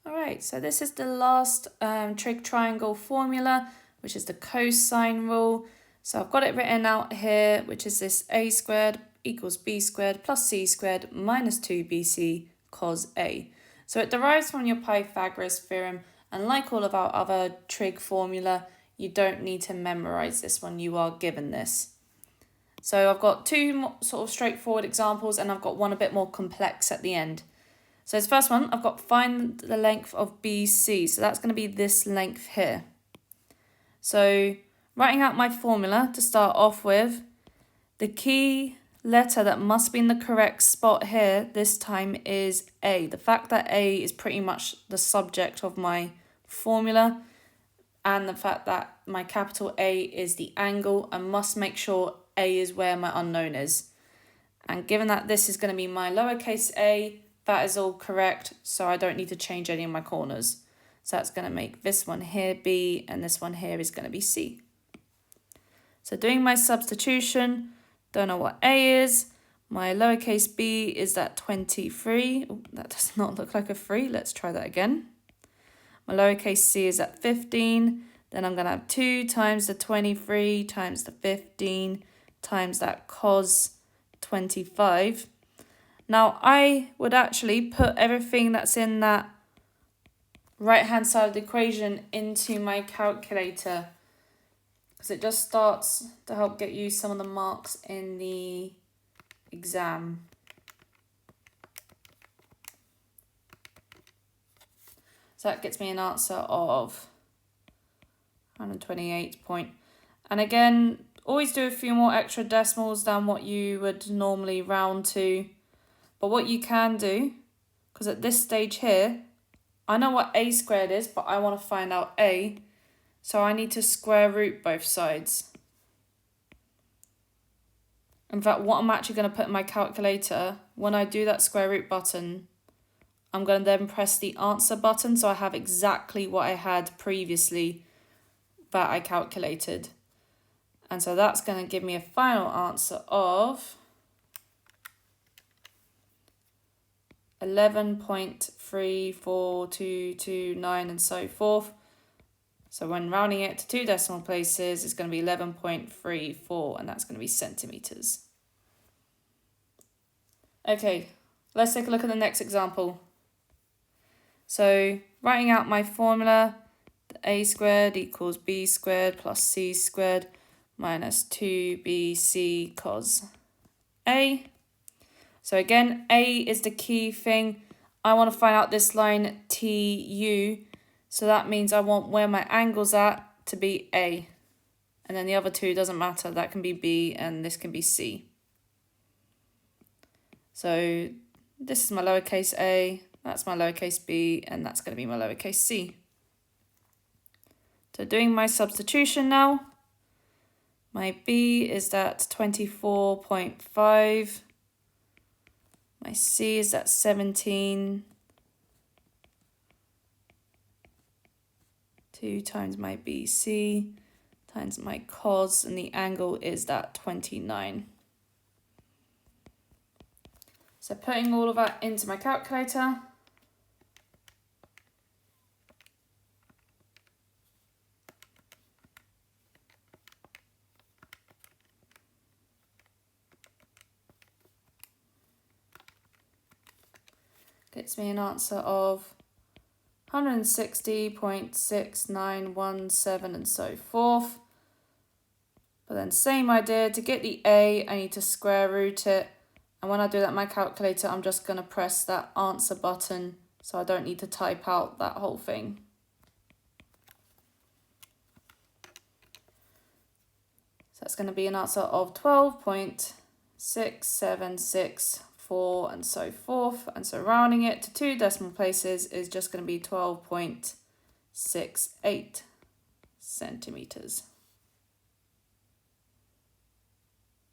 Alright, so this is the last trig triangle formula, which is the cosine rule. So I've got it written out here, which is this a squared equals b squared plus c squared minus 2bc cos a. So it derives from your Pythagoras theorem, and like all of our other trig formula, you don't need to memorize this one, you are given this. So I've got two sort of straightforward examples, and I've got one a bit more complex at the end. So this first one, I've got find the length of BC. So that's going to be this length here. So writing out my formula to start off with, the key letter that must be in the correct spot here this time is A. The fact that A is pretty much the subject of my formula, and the fact that my capital A is the angle, I must make sure A is where my unknown is. And given that this is going to be my lowercase a, that is all correct, so I don't need to change any of my corners. So that's going to make this one here B, and this one here is going to be C. So doing my substitution, don't know what A is. My lowercase b is that 23. Oh, that does not look like a 3. Let's try that again. My lowercase c is at 15. Then I'm going to have 2 times the 23 times the 15 times that cos 25. Now I would actually put everything that's in that right hand side of the equation into my calculator, because it just starts to help get you some of the marks in the exam. So that gets me an answer of 128 point. And again, always do a few more extra decimals than what you would normally round to. But what you can do, because at this stage here, I know what a squared is, but I want to find out a. So I need to square root both sides. In fact, what I'm actually going to put in my calculator, when I do that square root button, I'm going to then press the answer button, so I have exactly what I had previously that I calculated. And so that's going to give me a final answer of 11.34229 and so forth. So when rounding it to 2 decimal places, it's going to be 11.34, and that's going to be centimeters. Okay, let's take a look at the next example. So writing out my formula, the a squared equals b squared plus c squared minus 2bc cos a. So again, A is the key thing. I want to find out this line TU. So that means I want where my angle's at to be A. And then the other two doesn't matter. That can be B and this can be C. So this is my lowercase a, that's my lowercase b, and that's going to be my lowercase c. So doing my substitution now. My b is that 24.5. My c is at 17. 2 times my BC times my cos, and the angle is that 29. So putting all of that into my calculator. Gets me an answer of 160.6917 and so forth. But then same idea, to get the A, I need to square root it. And when I do that in my calculator, I'm just going to press that answer button, so I don't need to type out that whole thing. So that's going to be an answer of 12.6764 and so forth. And so rounding it to 2 decimal places is just going to be 12.68 centimeters.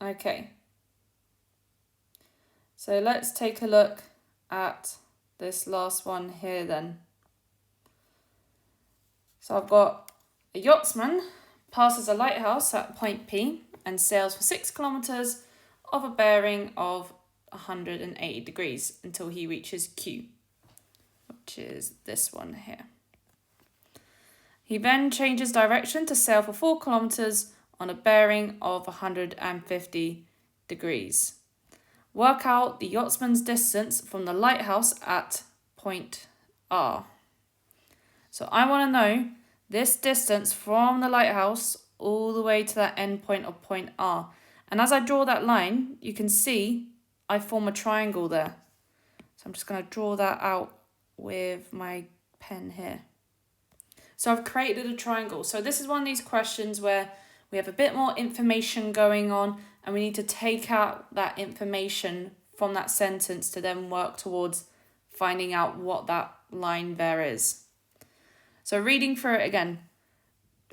Okay. So let's take a look at this last one here then. So I've got a yachtsman passes a lighthouse at point P and sails for 6 kilometers of a bearing of 180 degrees until he reaches Q, which is this one here. He then changes direction to sail for 4 kilometers on a bearing of 150 degrees. Work out the yachtsman's distance from the lighthouse at point R. So I want to know this distance from the lighthouse all the way to that end point of point R. And as I draw that line, you can see I form a triangle there. So I'm just going to draw that out with my pen here. So I've created a triangle. So this is one of these questions where we have a bit more information going on and we need to take out that information from that sentence to then work towards finding out what that line there is. So reading through it again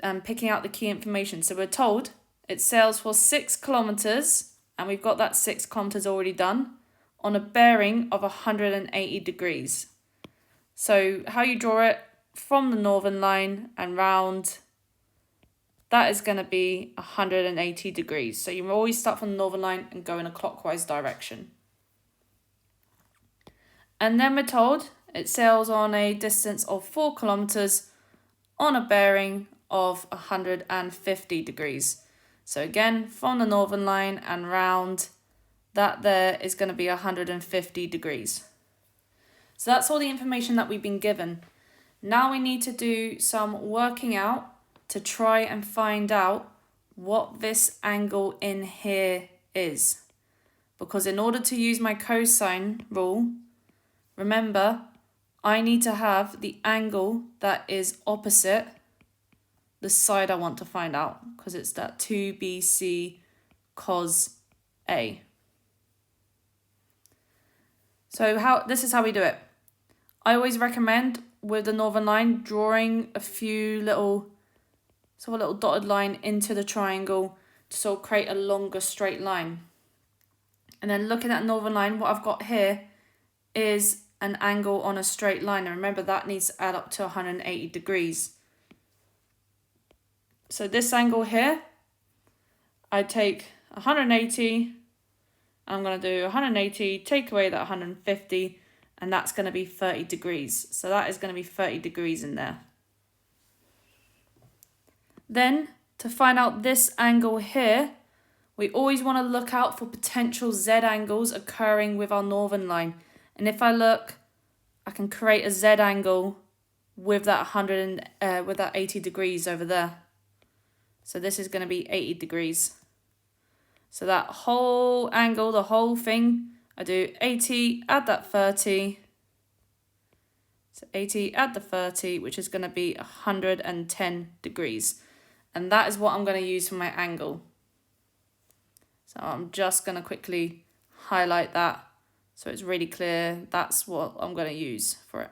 and picking out the key information. So we're told it sails for 6 kilometers and we've got that 6 kilometers already done on a bearing of 180 degrees. So how you draw it from the northern line and round, that is going to be 180 degrees. So you always start from the northern line and go in a clockwise direction. And then we're told it sails on a distance of 4 kilometers on a bearing of 150 degrees. So again, from the northern line and round, that there is going to be 150 degrees. So that's all the information that we've been given. Now we need to do some working out to try and find out what this angle in here is. Because in order to use my cosine rule, remember, I need to have the angle that is opposite the side I want to find out, because it's that 2BC cos A. So this is how we do it. I always recommend with the northern line drawing a little dotted line into the triangle to sort of create a longer straight line. And then looking at northern line, what I've got here is an angle on a straight line. And remember, that needs to add up to 180 degrees. So this angle here, I take 180, I'm going to do 180, take away that 150, and that's going to be 30 degrees. So that is going to be 30 degrees in there. Then, to find out this angle here, we always want to look out for potential Z angles occurring with our northern line. And if I look, I can create a Z angle with that 80 degrees over there. So this is going to be 80 degrees. So that whole angle, the whole thing, I do 80, add that 30. So 80, add the 30, which is going to be 110 degrees. And that is what I'm going to use for my angle. So I'm just going to quickly highlight that so it's really clear. That's what I'm going to use for it.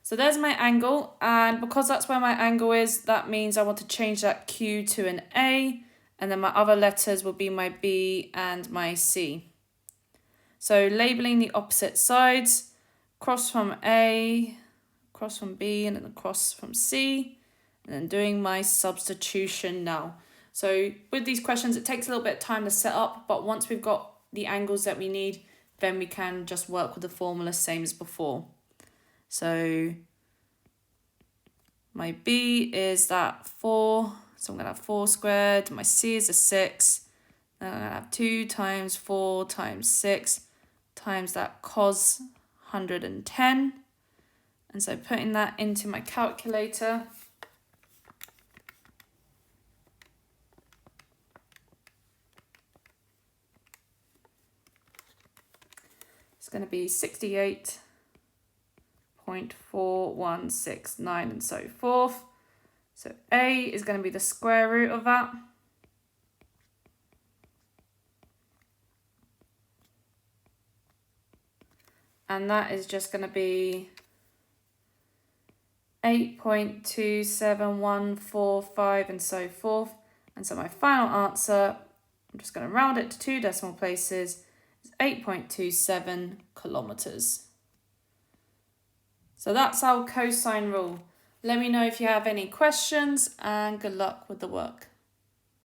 So there's my angle, and because that's where my angle is, that means I want to change that Q to an A, and then my other letters will be my B and my C. So labeling the opposite sides, cross from A, cross from B, and then across from C, and then doing my substitution now. So with these questions, it takes a little bit of time to set up, but once we've got the angles that we need, then we can just work with the formula same as before. So my B is that 4, so I'm going to have 4 squared. My C is a 6. Then I'm going to have 2 times 4 times 6 times that cos 110. And so putting that into my calculator, it's going to be 68.4169 and so forth. So A is going to be the square root of that. And that is just going to be 8.27145 and so forth. And so my final answer, I'm just going to round it to 2 decimal places, is 8.27 kilometers. So that's our cosine rule. Let me know if you have any questions, and good luck with the work.